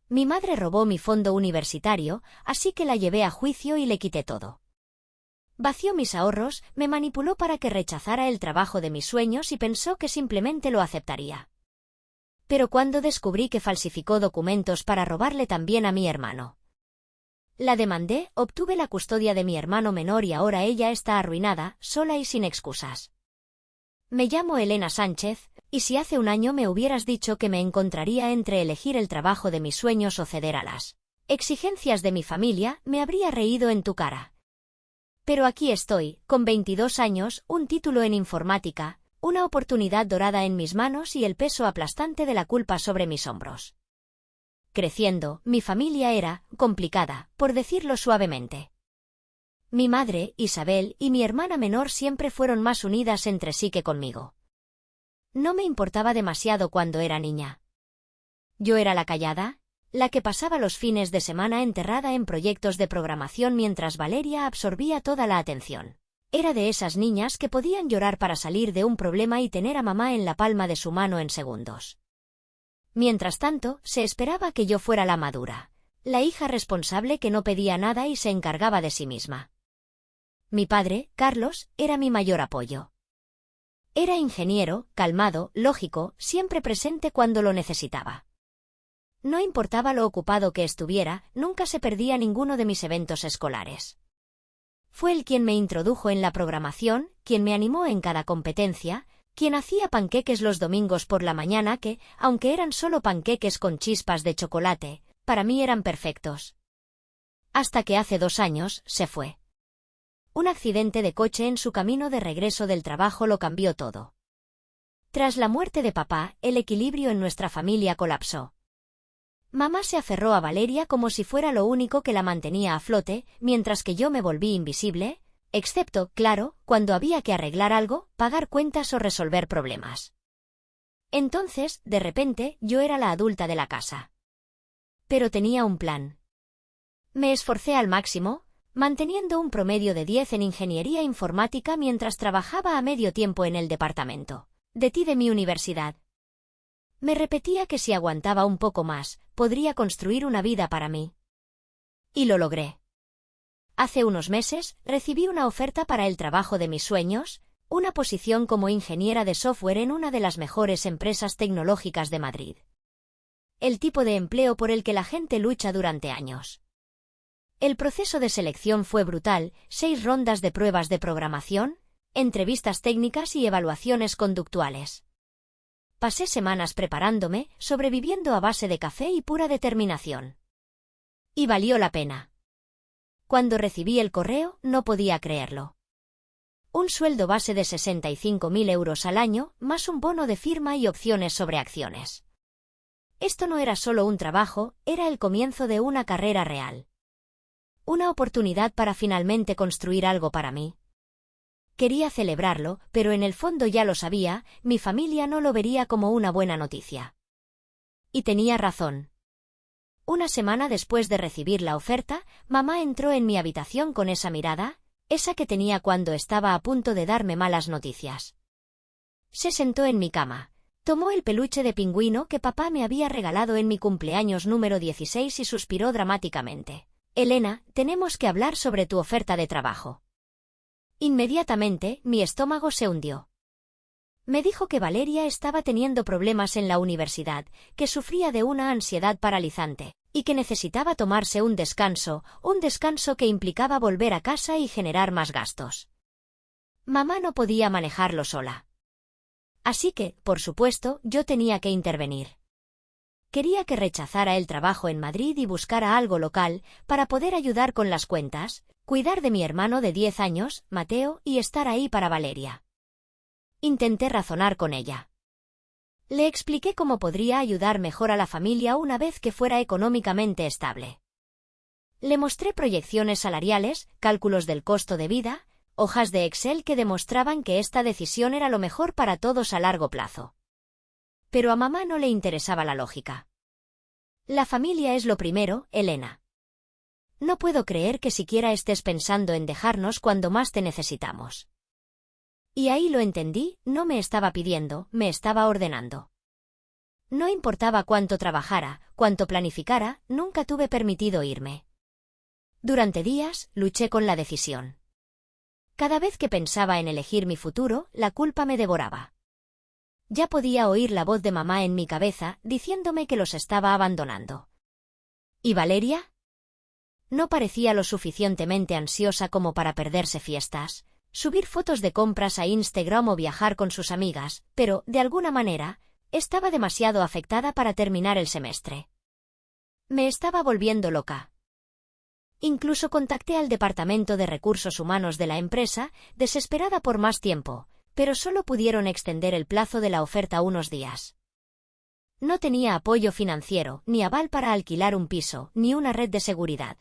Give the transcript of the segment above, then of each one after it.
Mi madre robó mi fondo universitario, así que la llevé a juicio y le quité todo. Vació mis ahorros, me manipuló para que rechazara el trabajo de mis sueños y pensó que simplemente lo aceptaría. Pero cuando descubrí que falsificó documentos para robarle también a mi hermano. La demandé, obtuve la custodia de mi hermano menor y ahora ella está arruinada, sola y sin excusas. Me llamo Elena Sánchez, y si hace un año me hubieras dicho que me encontraría entre elegir el trabajo de mis sueños o ceder a las exigencias de mi familia, me habría reído en tu cara. Pero aquí estoy, con 22 años, un título en informática, una oportunidad dorada en mis manos y el peso aplastante de la culpa sobre mis hombros. Creciendo, mi familia era complicada, por decirlo suavemente. Mi madre, Isabel, y mi hermana menor siempre fueron más unidas entre sí que conmigo. No me importaba demasiado cuando era niña. Yo era la callada, la que pasaba los fines de semana enterrada en proyectos de programación mientras Valeria absorbía toda la atención. Era de esas niñas que podían llorar para salir de un problema y tener a mamá en la palma de su mano en segundos. Mientras tanto, se esperaba que yo fuera la madura, la hija responsable que no pedía nada y se encargaba de sí misma. Mi padre, Carlos, era mi mayor apoyo. Era ingeniero, calmado, lógico, siempre presente cuando lo necesitaba. No importaba lo ocupado que estuviera, nunca se perdía ninguno de mis eventos escolares. Fue él quien me introdujo en la programación, quien me animó en cada competencia, quien hacía panqueques los domingos por la mañana que, aunque eran solo panqueques con chispas de chocolate, para mí eran perfectos. Hasta que hace 2 años, se fue. Un accidente de coche en su camino de regreso del trabajo lo cambió todo. Tras la muerte de papá, el equilibrio en nuestra familia colapsó. Mamá se aferró a Valeria como si fuera lo único que la mantenía a flote, mientras que yo me volví invisible, excepto, claro, cuando había que arreglar algo, pagar cuentas o resolver problemas. Entonces, de repente, yo era la adulta de la casa. Pero tenía un plan. Me esforcé al máximo, manteniendo un promedio de 10 en ingeniería informática mientras trabajaba a medio tiempo en el departamento de TI de mi universidad. Me repetía que si aguantaba un poco más, podría construir una vida para mí. Y lo logré. Hace unos meses, recibí una oferta para el trabajo de mis sueños, una posición como ingeniera de software en una de las mejores empresas tecnológicas de Madrid. El tipo de empleo por el que la gente lucha durante años. El proceso de selección fue brutal, 6 rondas de pruebas de programación, entrevistas técnicas y evaluaciones conductuales. Pasé semanas preparándome, sobreviviendo a base de café y pura determinación. Y valió la pena. Cuando recibí el correo, no podía creerlo. Un sueldo base de 65.000 euros al año, más un bono de firma y opciones sobre acciones. Esto no era solo un trabajo, era el comienzo de una carrera real. Una oportunidad para finalmente construir algo para mí. Quería celebrarlo, pero en el fondo ya lo sabía, mi familia no lo vería como una buena noticia. Y tenía razón. Una semana después de recibir la oferta, mamá entró en mi habitación con esa mirada, esa que tenía cuando estaba a punto de darme malas noticias. Se sentó en mi cama, tomó el peluche de pingüino que papá me había regalado en mi cumpleaños número 16 y suspiró dramáticamente. Elena, tenemos que hablar sobre tu oferta de trabajo. Inmediatamente, mi estómago se hundió. Me dijo que Valeria estaba teniendo problemas en la universidad, que sufría de una ansiedad paralizante, y que necesitaba tomarse un descanso que implicaba volver a casa y generar más gastos. Mamá no podía manejarlo sola. Así que, por supuesto, yo tenía que intervenir. Quería que rechazara el trabajo en Madrid y buscara algo local, para poder ayudar con las cuentas, cuidar de mi hermano de 10 años, Mateo, y estar ahí para Valeria. Intenté razonar con ella. Le expliqué cómo podría ayudar mejor a la familia una vez que fuera económicamente estable. Le mostré proyecciones salariales, cálculos del costo de vida, hojas de Excel que demostraban que esta decisión era lo mejor para todos a largo plazo. Pero a mamá no le interesaba la lógica. La familia es lo primero, Elena. No puedo creer que siquiera estés pensando en dejarnos cuando más te necesitamos. Y ahí lo entendí, no me estaba pidiendo, me estaba ordenando. No importaba cuánto trabajara, cuánto planificara, nunca tuve permitido irme. Durante días, luché con la decisión. Cada vez que pensaba en elegir mi futuro, la culpa me devoraba. Ya podía oír la voz de mamá en mi cabeza, diciéndome que los estaba abandonando. ¿Y Valeria? No parecía lo suficientemente ansiosa como para perderse fiestas, subir fotos de compras a Instagram o viajar con sus amigas, pero, de alguna manera, estaba demasiado afectada para terminar el semestre. Me estaba volviendo loca. Incluso contacté al Departamento de Recursos Humanos de la empresa, desesperada por más tiempo, pero solo pudieron extender el plazo de la oferta unos días. No tenía apoyo financiero, ni aval para alquilar un piso, ni una red de seguridad.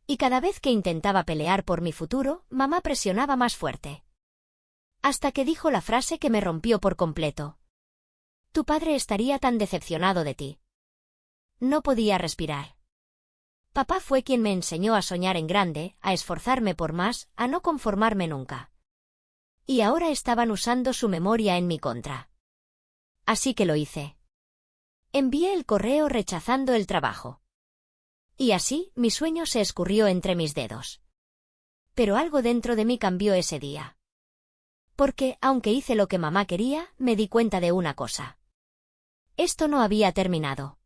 Y cada vez que intentaba pelear por mi futuro, mamá presionaba más fuerte. Hasta que dijo la frase que me rompió por completo. Tu padre estaría tan decepcionado de ti. No podía respirar. Papá fue quien me enseñó a soñar en grande, a esforzarme por más, a no conformarme nunca. Y ahora estaban usando su memoria en mi contra. Así que lo hice. Envié el correo rechazando el trabajo. Y así, mi sueño se escurrió entre mis dedos. Pero algo dentro de mí cambió ese día. Porque, aunque hice lo que mamá quería, me di cuenta de una cosa. Esto no había terminado.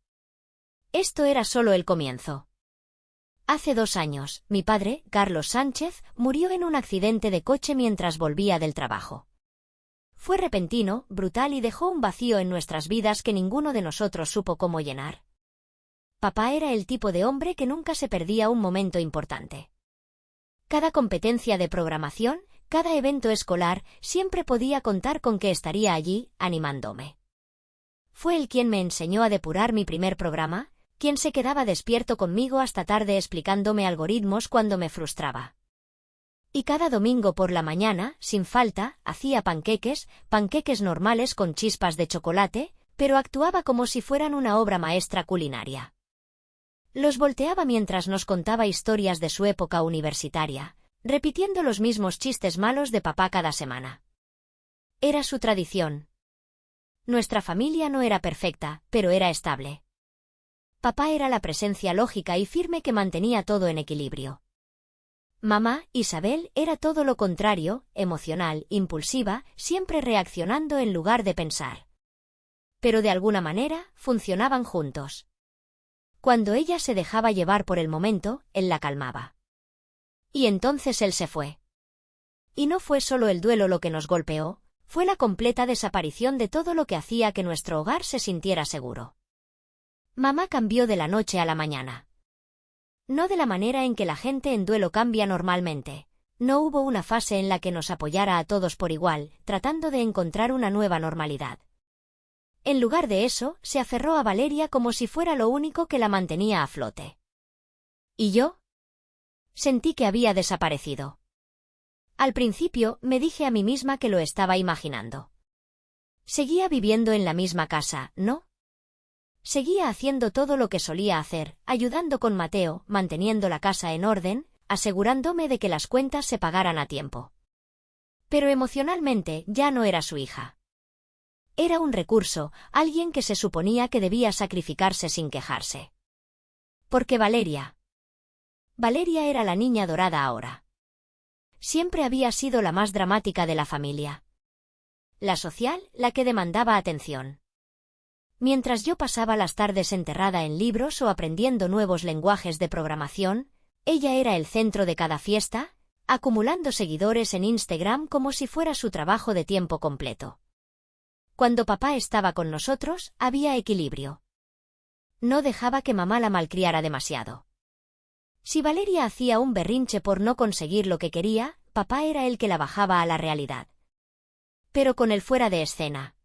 Esto era solo el comienzo. Hace 2 años, mi padre, Carlos Sánchez, murió en un accidente de coche mientras volvía del trabajo. Fue repentino, brutal y dejó un vacío en nuestras vidas que ninguno de nosotros supo cómo llenar. Papá era el tipo de hombre que nunca se perdía un momento importante. Cada competencia de programación, cada evento escolar, siempre podía contar con que estaría allí, animándome. Fue él quien me enseñó a depurar mi primer programa, quien se quedaba despierto conmigo hasta tarde explicándome algoritmos cuando me frustraba. Y cada domingo por la mañana, sin falta, hacía panqueques normales con chispas de chocolate, pero actuaba como si fueran una obra maestra culinaria. Los volteaba mientras nos contaba historias de su época universitaria, repitiendo los mismos chistes malos de papá cada semana. Era su tradición. Nuestra familia no era perfecta, pero era estable. Papá era la presencia lógica y firme que mantenía todo en equilibrio. Mamá, Isabel, era todo lo contrario, emocional, impulsiva, siempre reaccionando en lugar de pensar. Pero de alguna manera, funcionaban juntos. Cuando ella se dejaba llevar por el momento, él la calmaba. Y entonces él se fue. Y no fue solo el duelo lo que nos golpeó, fue la completa desaparición de todo lo que hacía que nuestro hogar se sintiera seguro. Mamá cambió de la noche a la mañana. No de la manera en que la gente en duelo cambia normalmente. No hubo una fase en la que nos apoyara a todos por igual, tratando de encontrar una nueva normalidad. En lugar de eso, se aferró a Valeria como si fuera lo único que la mantenía a flote. ¿Y yo? Sentí que había desaparecido. Al principio, me dije a mí misma que lo estaba imaginando. Seguía viviendo en la misma casa, ¿no? Seguía haciendo todo lo que solía hacer, ayudando con Mateo, manteniendo la casa en orden, asegurándome de que las cuentas se pagaran a tiempo. Pero emocionalmente ya no era su hija. Era un recurso, alguien que se suponía que debía sacrificarse sin quejarse. Porque Valeria era la niña dorada ahora. Siempre había sido la más dramática de la familia. La social, la que demandaba atención. Mientras yo pasaba las tardes enterrada en libros o aprendiendo nuevos lenguajes de programación, ella era el centro de cada fiesta, acumulando seguidores en Instagram como si fuera su trabajo de tiempo completo. Cuando papá estaba con nosotros, había equilibrio. No dejaba que mamá la malcriara demasiado. Si Valeria hacía un berrinche por no conseguir lo que quería, papá era el que la bajaba a la realidad. Pero con él fuera de escena.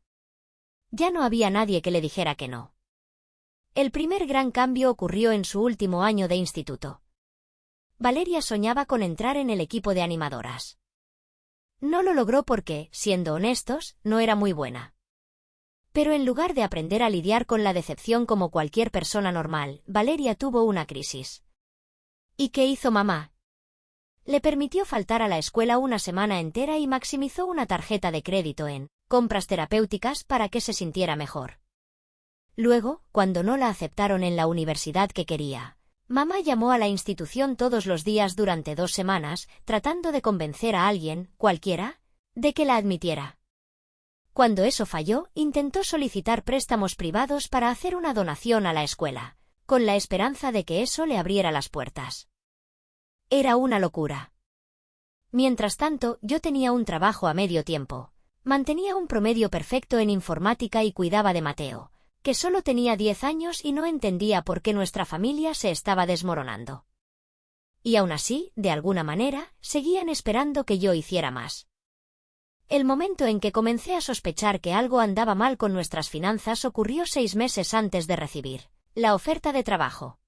Ya no había nadie que le dijera que no. El primer gran cambio ocurrió en su último año de instituto. Valeria soñaba con entrar en el equipo de animadoras. No lo logró porque, siendo honestos, no era muy buena. Pero en lugar de aprender a lidiar con la decepción como cualquier persona normal, Valeria tuvo una crisis. ¿Y qué hizo mamá? Le permitió faltar a la escuela una semana entera y maximizó una tarjeta de crédito en compras terapéuticas para que se sintiera mejor. Luego, cuando no la aceptaron en la universidad que quería, mamá llamó a la institución todos los días durante 2 semanas, tratando de convencer a alguien, cualquiera, de que la admitiera. Cuando eso falló, intentó solicitar préstamos privados para hacer una donación a la escuela, con la esperanza de que eso le abriera las puertas. Era una locura. Mientras tanto, yo tenía un trabajo a medio tiempo. Mantenía un promedio perfecto en informática y cuidaba de Mateo, que solo tenía 10 años y no entendía por qué nuestra familia se estaba desmoronando. Y aún así, de alguna manera, seguían esperando que yo hiciera más. El momento en que comencé a sospechar que algo andaba mal con nuestras finanzas ocurrió 6 meses antes de recibir la oferta de trabajo.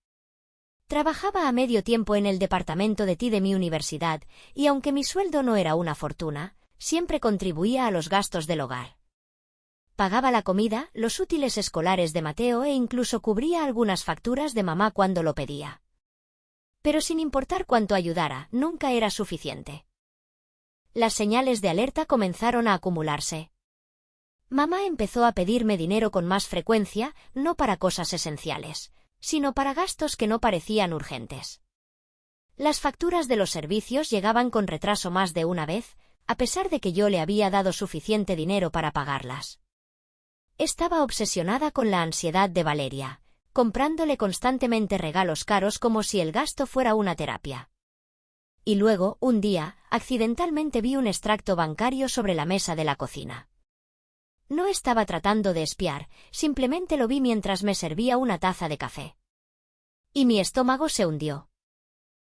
Trabajaba a medio tiempo en el departamento de TI de mi universidad, y aunque mi sueldo no era una fortuna, siempre contribuía a los gastos del hogar. Pagaba la comida, los útiles escolares de Mateo e incluso cubría algunas facturas de mamá cuando lo pedía. Pero sin importar cuánto ayudara, nunca era suficiente. Las señales de alerta comenzaron a acumularse. Mamá empezó a pedirme dinero con más frecuencia, no para cosas esenciales, sino para gastos que no parecían urgentes. Las facturas de los servicios llegaban con retraso más de una vez, a pesar de que yo le había dado suficiente dinero para pagarlas. Estaba obsesionada con la ansiedad de Valeria, comprándole constantemente regalos caros como si el gasto fuera una terapia. Y luego, un día, accidentalmente vi un extracto bancario sobre la mesa de la cocina. No estaba tratando de espiar, simplemente lo vi mientras me servía una taza de café. Y mi estómago se hundió.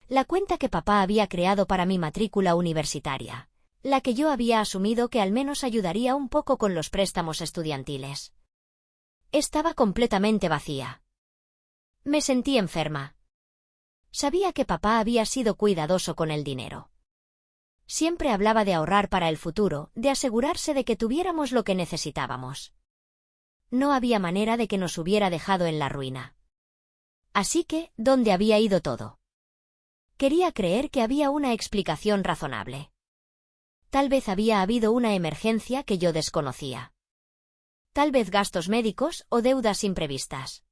La cuenta que papá había creado para mi matrícula universitaria, la que yo había asumido que al menos ayudaría un poco con los préstamos estudiantiles. Estaba completamente vacía. Me sentí enferma. Sabía que papá había sido cuidadoso con el dinero. Siempre hablaba de ahorrar para el futuro, de asegurarse de que tuviéramos lo que necesitábamos. No había manera de que nos hubiera dejado en la ruina. Así que, ¿dónde había ido todo? Quería creer que había una explicación razonable. Tal vez había habido una emergencia que yo desconocía. Tal vez gastos médicos o deudas imprevistas.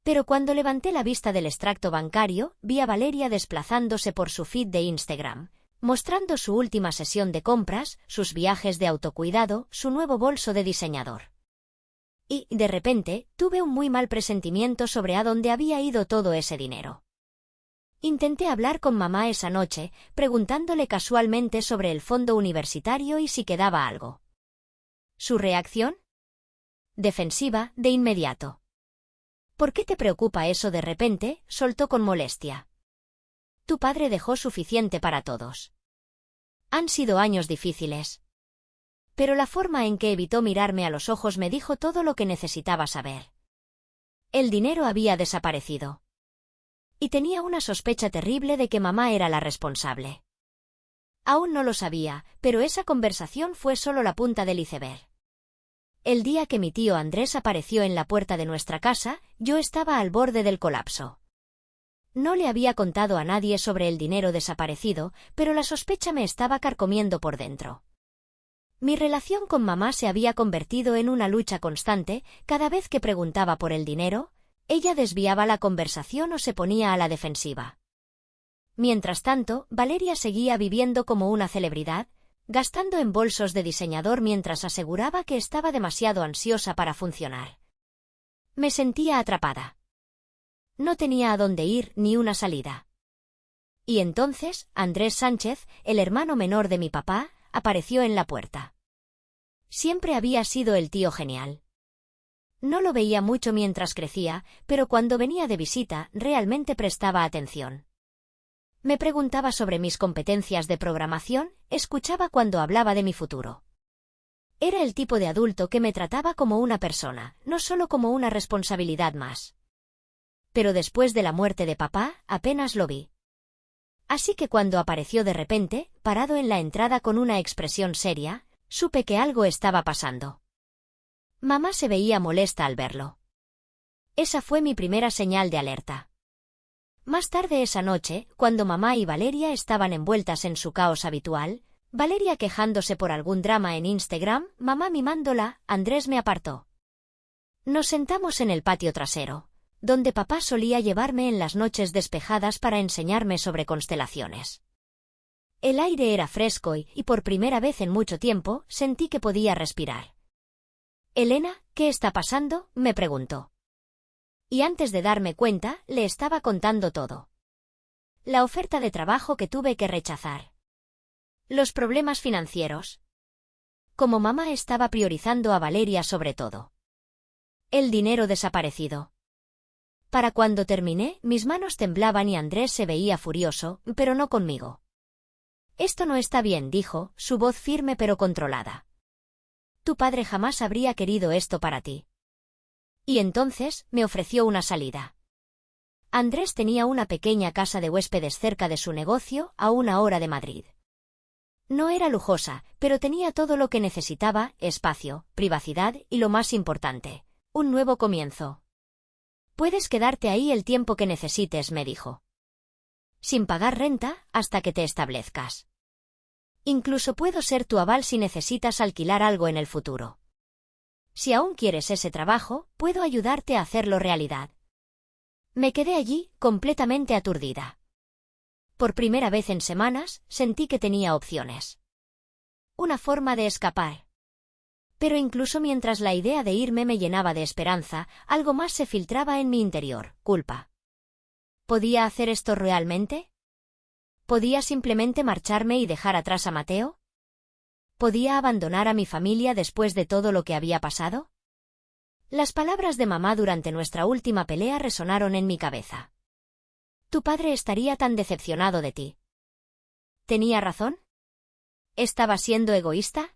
Pero cuando levanté la vista del extracto bancario, vi a Valeria desplazándose por su feed de Instagram, mostrando su última sesión de compras, sus viajes de autocuidado, su nuevo bolso de diseñador. Y, de repente, tuve un muy mal presentimiento sobre a dónde había ido todo ese dinero. Intenté hablar con mamá esa noche, preguntándole casualmente sobre el fondo universitario y si quedaba algo. ¿Su reacción? Defensiva, de inmediato. ¿Por qué te preocupa eso de repente?, soltó con molestia. Tu padre dejó suficiente para todos. Han sido años difíciles. Pero la forma en que evitó mirarme a los ojos me dijo todo lo que necesitaba saber. El dinero había desaparecido. Y tenía una sospecha terrible de que mamá era la responsable. Aún no lo sabía, pero esa conversación fue solo la punta del iceberg. El día que mi tío Andrés apareció en la puerta de nuestra casa, yo estaba al borde del colapso. No le había contado a nadie sobre el dinero desaparecido, pero la sospecha me estaba carcomiendo por dentro. Mi relación con mamá se había convertido en una lucha constante. Cada vez que preguntaba por el dinero, ella desviaba la conversación o se ponía a la defensiva. Mientras tanto, Valeria seguía viviendo como una celebridad, gastando en bolsos de diseñador mientras aseguraba que estaba demasiado ansiosa para funcionar. Me sentía atrapada. No tenía a dónde ir ni una salida. Y entonces, Andrés Sánchez, el hermano menor de mi papá, apareció en la puerta. Siempre había sido el tío genial. No lo veía mucho mientras crecía, pero cuando venía de visita, realmente prestaba atención. Me preguntaba sobre mis competencias de programación, escuchaba cuando hablaba de mi futuro. Era el tipo de adulto que me trataba como una persona, no solo como una responsabilidad más. Pero después de la muerte de papá, apenas lo vi. Así que cuando apareció de repente, parado en la entrada con una expresión seria, supe que algo estaba pasando. Mamá se veía molesta al verlo. Esa fue mi primera señal de alerta. Más tarde esa noche, cuando mamá y Valeria estaban envueltas en su caos habitual, Valeria quejándose por algún drama en Instagram, mamá mimándola, Andrés me apartó. Nos sentamos en el patio trasero, donde papá solía llevarme en las noches despejadas para enseñarme sobre constelaciones. El aire era fresco y por primera vez en mucho tiempo, sentí que podía respirar. «Elena, ¿qué está pasando?», me preguntó. Y antes de darme cuenta, le estaba contando todo. La oferta de trabajo que tuve que rechazar. Los problemas financieros. Como mamá estaba priorizando a Valeria sobre todo. El dinero desaparecido. Para cuando terminé, mis manos temblaban y Andrés se veía furioso, pero no conmigo. «Esto no está bien», dijo, su voz firme pero controlada. «Tu padre jamás habría querido esto para ti». Y entonces, me ofreció una salida. Andrés tenía una pequeña casa de huéspedes cerca de su negocio, a 1 hora de Madrid. No era lujosa, pero tenía todo lo que necesitaba: espacio, privacidad y, lo más importante, un nuevo comienzo. «Puedes quedarte ahí el tiempo que necesites», me dijo. «Sin pagar renta, hasta que te establezcas. Incluso puedo ser tu aval si necesitas alquilar algo en el futuro. Si aún quieres ese trabajo, puedo ayudarte a hacerlo realidad». Me quedé allí, completamente aturdida. Por primera vez en semanas, sentí que tenía opciones. Una forma de escapar. Pero incluso mientras la idea de irme me llenaba de esperanza, algo más se filtraba en mi interior: culpa. ¿Podía hacer esto realmente? ¿Podía simplemente marcharme y dejar atrás a Mateo? ¿Podía abandonar a mi familia después de todo lo que había pasado? Las palabras de mamá durante nuestra última pelea resonaron en mi cabeza. «Tu padre estaría tan decepcionado de ti». ¿Tenía razón? ¿Estaba siendo egoísta?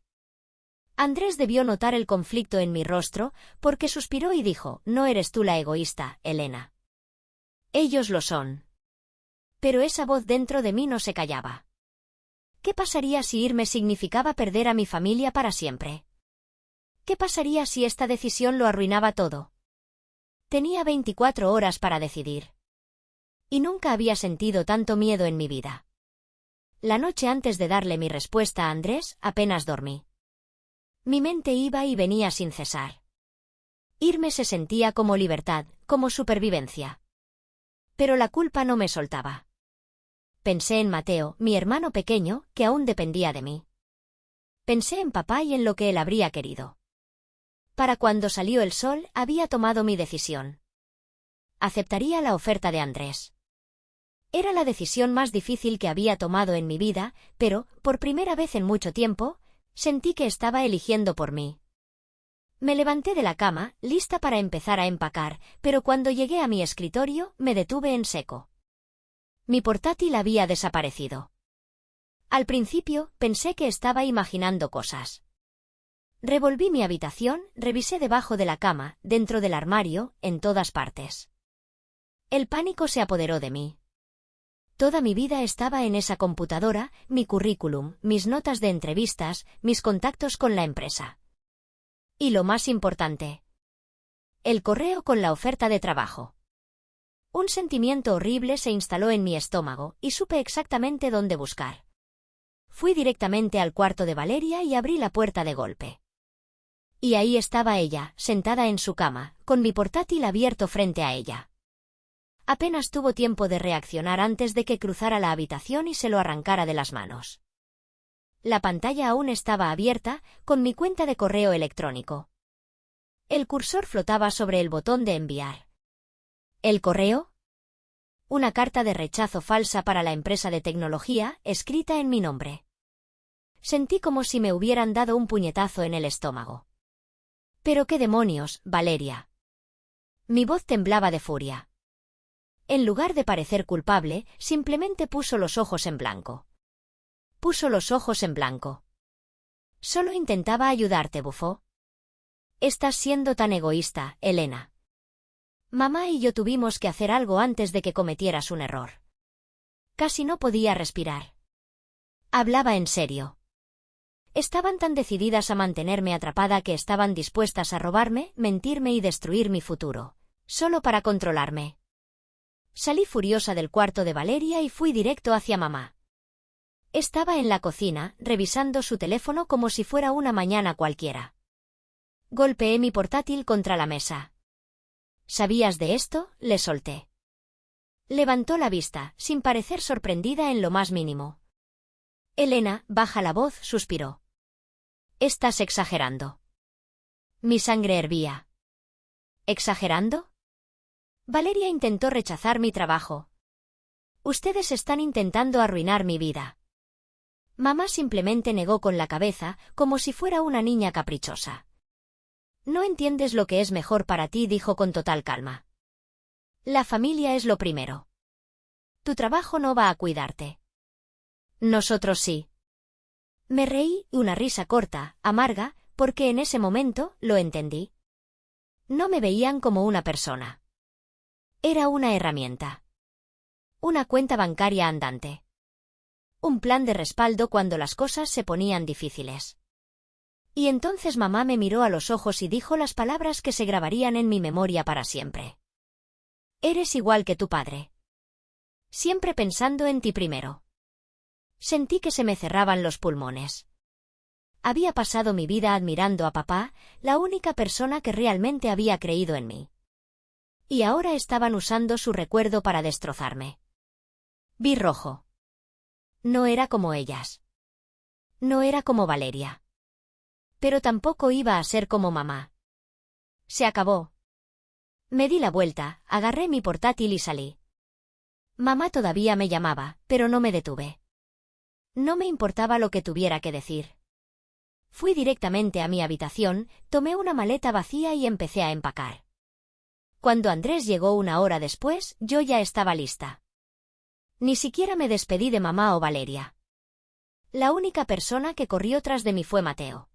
Andrés debió notar el conflicto en mi rostro, porque suspiró y dijo: «No eres tú la egoísta, Elena. Ellos lo son». Pero esa voz dentro de mí no se callaba. ¿Qué pasaría si irme significaba perder a mi familia para siempre? ¿Qué pasaría si esta decisión lo arruinaba todo? Tenía 24 horas para decidir. Y nunca había sentido tanto miedo en mi vida. La noche antes de darle mi respuesta a Andrés, apenas dormí. Mi mente iba y venía sin cesar. Irme se sentía como libertad, como supervivencia. Pero la culpa no me soltaba. Pensé en Mateo, mi hermano pequeño, que aún dependía de mí. Pensé en papá y en lo que él habría querido. Para cuando salió el sol, había tomado mi decisión. Aceptaría la oferta de Andrés. Era la decisión más difícil que había tomado en mi vida, pero, por primera vez en mucho tiempo, sentí que estaba eligiendo por mí. Me levanté de la cama, lista para empezar a empacar, pero cuando llegué a mi escritorio, me detuve en seco. Mi portátil había desaparecido. Al principio, pensé que estaba imaginando cosas. Revolví mi habitación, revisé debajo de la cama, dentro del armario, en todas partes. El pánico se apoderó de mí. Toda mi vida estaba en esa computadora: mi currículum, mis notas de entrevistas, mis contactos con la empresa. Y lo más importante: el correo con la oferta de trabajo. Un sentimiento horrible se instaló en mi estómago, y supe exactamente dónde buscar. Fui directamente al cuarto de Valeria y abrí la puerta de golpe. Y ahí estaba ella, sentada en su cama, con mi portátil abierto frente a ella. Apenas tuvo tiempo de reaccionar antes de que cruzara la habitación y se lo arrancara de las manos. La pantalla aún estaba abierta, con mi cuenta de correo electrónico. El cursor flotaba sobre el botón de enviar. ¿El correo? Una carta de rechazo falsa para la empresa de tecnología, escrita en mi nombre. Sentí como si me hubieran dado un puñetazo en el estómago. «¿Pero qué demonios, Valeria?». Mi voz temblaba de furia. En lugar de parecer culpable, simplemente puso los ojos en blanco. Puso los ojos en blanco. «Solo intentaba ayudarte», bufó. «Estás siendo tan egoísta, Elena. Mamá y yo tuvimos que hacer algo antes de que cometieras un error». Casi no podía respirar. Hablaba en serio. Estaban tan decididas a mantenerme atrapada que estaban dispuestas a robarme, mentirme y destruir mi futuro, solo para controlarme. Salí furiosa del cuarto de Valeria y fui directo hacia mamá. Estaba en la cocina, revisando su teléfono como si fuera una mañana cualquiera. Golpeé mi portátil contra la mesa. ¿Sabías de esto?, le solté. Levantó la vista, sin parecer sorprendida en lo más mínimo. Elena, baja la voz, suspiró. Estás exagerando. Mi sangre hervía. ¿Exagerando? Valeria intentó rechazar mi trabajo. Ustedes están intentando arruinar mi vida. Mamá simplemente negó con la cabeza, como si fuera una niña caprichosa. No entiendes lo que es mejor para ti, dijo con total calma. La familia es lo primero. Tu trabajo no va a cuidarte. Nosotros sí. Me reí, una risa corta, amarga, porque en ese momento lo entendí. No me veían como una persona. Era una herramienta. Una cuenta bancaria andante. Un plan de respaldo cuando las cosas se ponían difíciles. Y entonces mamá me miró a los ojos y dijo las palabras que se grabarían en mi memoria para siempre. Eres igual que tu padre. Siempre pensando en ti primero. Sentí que se me cerraban los pulmones. Había pasado mi vida admirando a papá, la única persona que realmente había creído en mí. Y ahora estaban usando su recuerdo para destrozarme. Vi rojo. No era como ellas. No era como Valeria. Pero tampoco iba a ser como mamá. Se acabó. Me di la vuelta, agarré mi portátil y salí. Mamá todavía me llamaba, pero no me detuve. No me importaba lo que tuviera que decir. Fui directamente a mi habitación, tomé una maleta vacía y empecé a empacar. Cuando Andrés llegó una hora después, yo ya estaba lista. Ni siquiera me despedí de mamá o Valeria. La única persona que corrió tras de mí fue Mateo.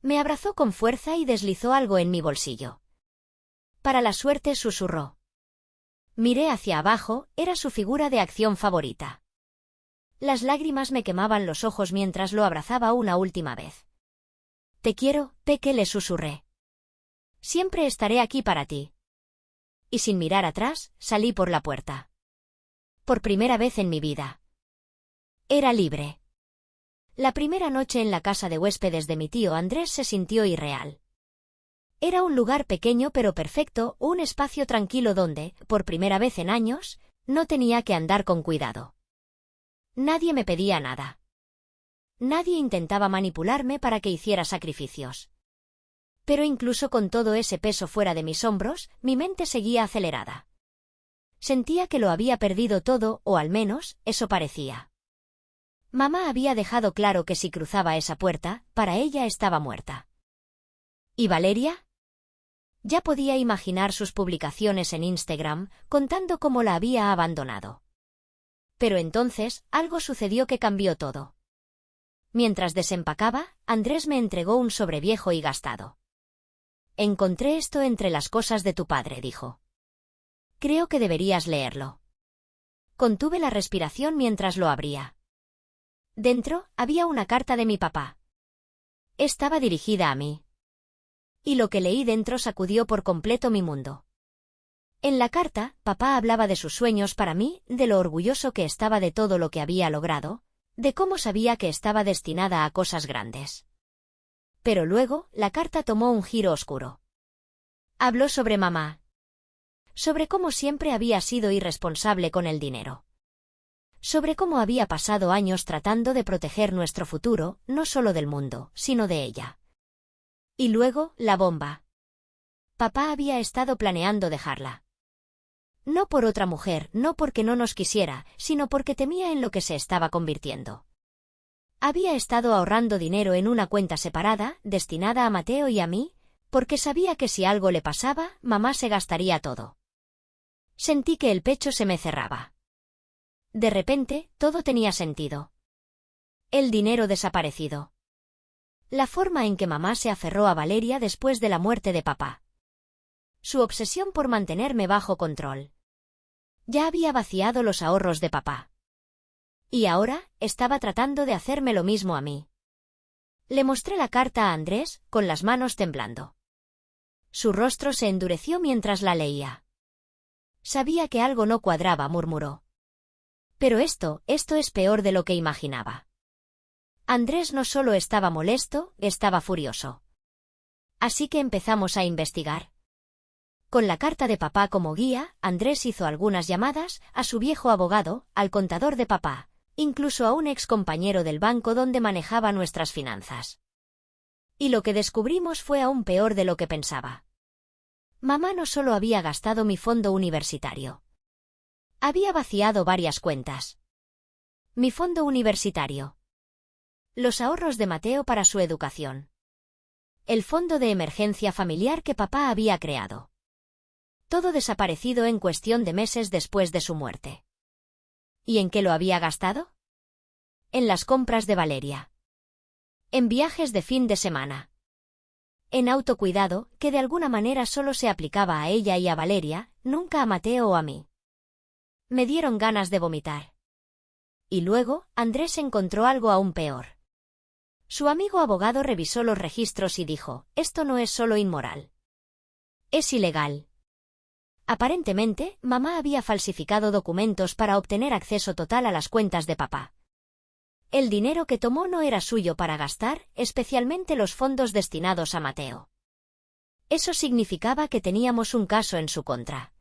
Me abrazó con fuerza y deslizó algo en mi bolsillo. Para la suerte, susurró. Miré hacia abajo, era su figura de acción favorita. Las lágrimas me quemaban los ojos mientras lo abrazaba una última vez. Te quiero, Peque, le susurré. Siempre estaré aquí para ti. Y sin mirar atrás, salí por la puerta. Por primera vez en mi vida. Era libre. La primera noche en la casa de huéspedes de mi tío Andrés se sintió irreal. Era un lugar pequeño pero perfecto, un espacio tranquilo donde, por primera vez en años, no tenía que andar con cuidado. Nadie me pedía nada. Nadie intentaba manipularme para que hiciera sacrificios. Pero incluso con todo ese peso fuera de mis hombros, mi mente seguía acelerada. Sentía que lo había perdido todo, o al menos, eso parecía. Mamá había dejado claro que si cruzaba esa puerta, para ella estaba muerta. ¿Y Valeria? Ya podía imaginar sus publicaciones en Instagram, contando cómo la había abandonado. Pero entonces, algo sucedió que cambió todo. Mientras desempacaba, Andrés me entregó un sobre viejo y gastado. Encontré esto entre las cosas de tu padre, dijo. Creo que deberías leerlo. Contuve la respiración mientras lo abría. Dentro, había una carta de mi papá. Estaba dirigida a mí. Y lo que leí dentro sacudió por completo mi mundo. En la carta, papá hablaba de sus sueños para mí, de lo orgulloso que estaba de todo lo que había logrado, de cómo sabía que estaba destinada a cosas grandes. Pero luego, la carta tomó un giro oscuro. Habló sobre mamá. Sobre cómo siempre había sido irresponsable con el dinero. Sobre cómo había pasado años tratando de proteger nuestro futuro, no solo del mundo, sino de ella. Y luego, la bomba. Papá había estado planeando dejarla. No por otra mujer, no porque no nos quisiera, sino porque temía en lo que se estaba convirtiendo. Había estado ahorrando dinero en una cuenta separada, destinada a Mateo y a mí, porque sabía que si algo le pasaba, mamá se gastaría todo. Sentí que el pecho se me cerraba. De repente, todo tenía sentido. El dinero desaparecido. La forma en que mamá se aferró a Valeria después de la muerte de papá. Su obsesión por mantenerme bajo control. Ya había vaciado los ahorros de papá. Y ahora, estaba tratando de hacerme lo mismo a mí. Le mostré la carta a Andrés, con las manos temblando. Su rostro se endureció mientras la leía. Sabía que algo no cuadraba, murmuró. Pero esto es peor de lo que imaginaba. Andrés no solo estaba molesto, estaba furioso. Así que empezamos a investigar. Con la carta de papá como guía, Andrés hizo algunas llamadas a su viejo abogado, al contador de papá, incluso a un ex compañero del banco donde manejaba nuestras finanzas. Y lo que descubrimos fue aún peor de lo que pensaba. Mamá no solo había gastado mi fondo universitario. Había vaciado varias cuentas. Mi fondo universitario. Los ahorros de Mateo para su educación. El fondo de emergencia familiar que papá había creado. Todo desaparecido en cuestión de meses después de su muerte. ¿Y en qué lo había gastado? En las compras de Valeria. En viajes de fin de semana. En autocuidado, que de alguna manera solo se aplicaba a ella y a Valeria, nunca a Mateo o a mí. Me dieron ganas de vomitar. Y luego, Andrés encontró algo aún peor. Su amigo abogado revisó los registros y dijo, esto no es solo inmoral. Es ilegal. Aparentemente, mamá había falsificado documentos para obtener acceso total a las cuentas de papá. El dinero que tomó no era suyo para gastar, especialmente los fondos destinados a Mateo. Eso significaba que teníamos un caso en su contra.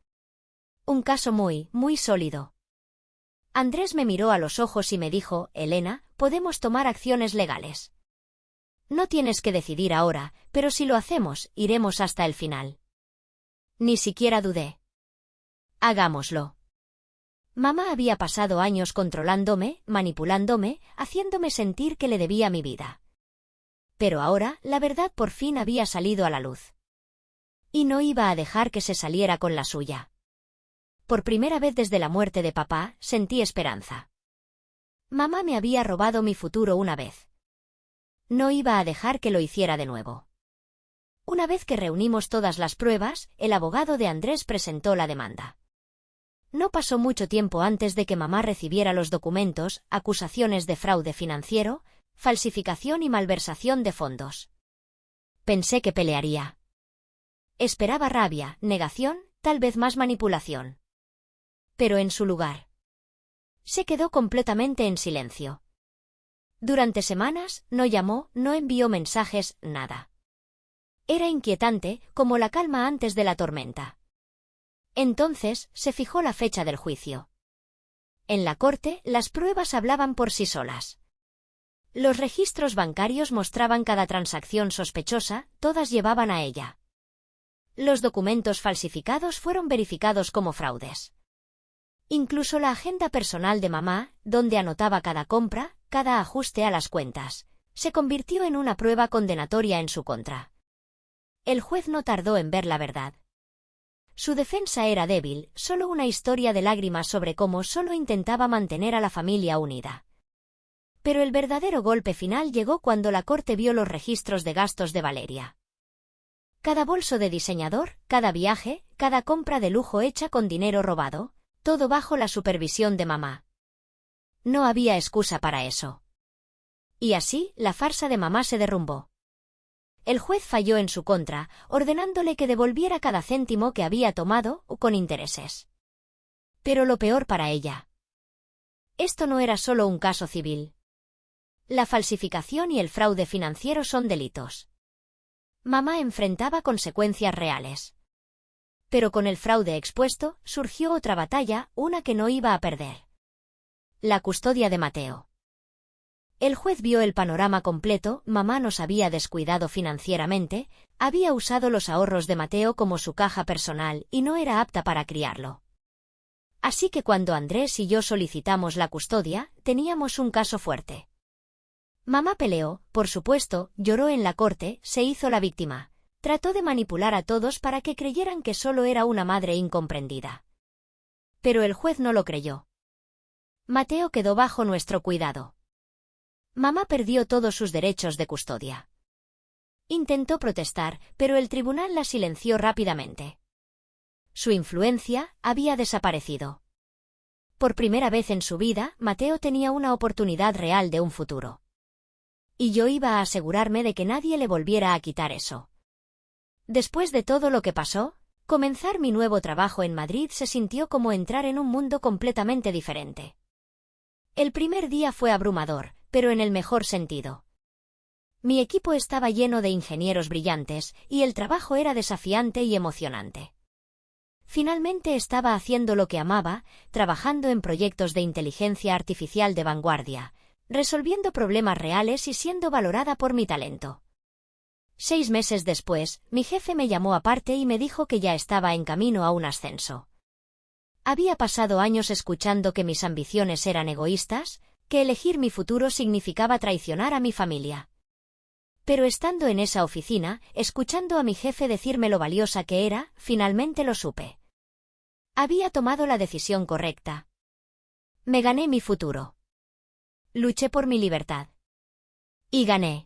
Un caso muy, muy sólido. Andrés me miró a los ojos y me dijo, Elena, podemos tomar acciones legales. No tienes que decidir ahora, pero si lo hacemos, iremos hasta el final. Ni siquiera dudé. Hagámoslo. Mamá había pasado años controlándome, manipulándome, haciéndome sentir que le debía mi vida. Pero ahora, la verdad por fin había salido a la luz. Y no iba a dejar que se saliera con la suya. Por primera vez desde la muerte de papá, sentí esperanza. Mamá me había robado mi futuro una vez. No iba a dejar que lo hiciera de nuevo. Una vez que reunimos todas las pruebas, el abogado de Andrés presentó la demanda. No pasó mucho tiempo antes de que mamá recibiera los documentos, acusaciones de fraude financiero, falsificación y malversación de fondos. Pensé que pelearía. Esperaba rabia, negación, tal vez más manipulación. Pero en su lugar. Se quedó completamente en silencio. Durante semanas, no llamó, no envió mensajes, nada. Era inquietante, como la calma antes de la tormenta. Entonces, se fijó la fecha del juicio. En la corte, las pruebas hablaban por sí solas. Los registros bancarios mostraban cada transacción sospechosa, todas llevaban a ella. Los documentos falsificados fueron verificados como fraudes. Incluso la agenda personal de mamá, donde anotaba cada compra, cada ajuste a las cuentas, se convirtió en una prueba condenatoria en su contra. El juez no tardó en ver la verdad. Su defensa era débil, solo una historia de lágrimas sobre cómo solo intentaba mantener a la familia unida. Pero el verdadero golpe final llegó cuando la corte vio los registros de gastos de Valeria. Cada bolso de diseñador, cada viaje, cada compra de lujo hecha con dinero robado, todo bajo la supervisión de mamá. No había excusa para eso. Y así, la farsa de mamá se derrumbó. El juez falló en su contra, ordenándole que devolviera cada céntimo que había tomado, con intereses. Pero lo peor para ella. Esto no era solo un caso civil. La falsificación y el fraude financiero son delitos. Mamá enfrentaba consecuencias reales. Pero con el fraude expuesto, surgió otra batalla, una que no iba a perder. La custodia de Mateo. El juez vio el panorama completo, mamá nos había descuidado financieramente, había usado los ahorros de Mateo como su caja personal y no era apta para criarlo. Así que cuando Andrés y yo solicitamos la custodia, teníamos un caso fuerte. Mamá peleó, por supuesto, lloró en la corte, se hizo la víctima. Trató de manipular a todos para que creyeran que solo era una madre incomprendida. Pero el juez no lo creyó. Mateo quedó bajo nuestro cuidado. Mamá perdió todos sus derechos de custodia. Intentó protestar, pero el tribunal la silenció rápidamente. Su influencia había desaparecido. Por primera vez en su vida, Mateo tenía una oportunidad real de un futuro. Y yo iba a asegurarme de que nadie le volviera a quitar eso. Después de todo lo que pasó, comenzar mi nuevo trabajo en Madrid se sintió como entrar en un mundo completamente diferente. El primer día fue abrumador, pero en el mejor sentido. Mi equipo estaba lleno de ingenieros brillantes, y el trabajo era desafiante y emocionante. Finalmente estaba haciendo lo que amaba, trabajando en proyectos de inteligencia artificial de vanguardia, resolviendo problemas reales y siendo valorada por mi talento. 6 meses después, mi jefe me llamó aparte y me dijo que ya estaba en camino a un ascenso. Había pasado años escuchando que mis ambiciones eran egoístas, que elegir mi futuro significaba traicionar a mi familia. Pero estando en esa oficina, escuchando a mi jefe decirme lo valiosa que era, finalmente lo supe. Había tomado la decisión correcta. Me gané mi futuro. Luché por mi libertad. Y gané.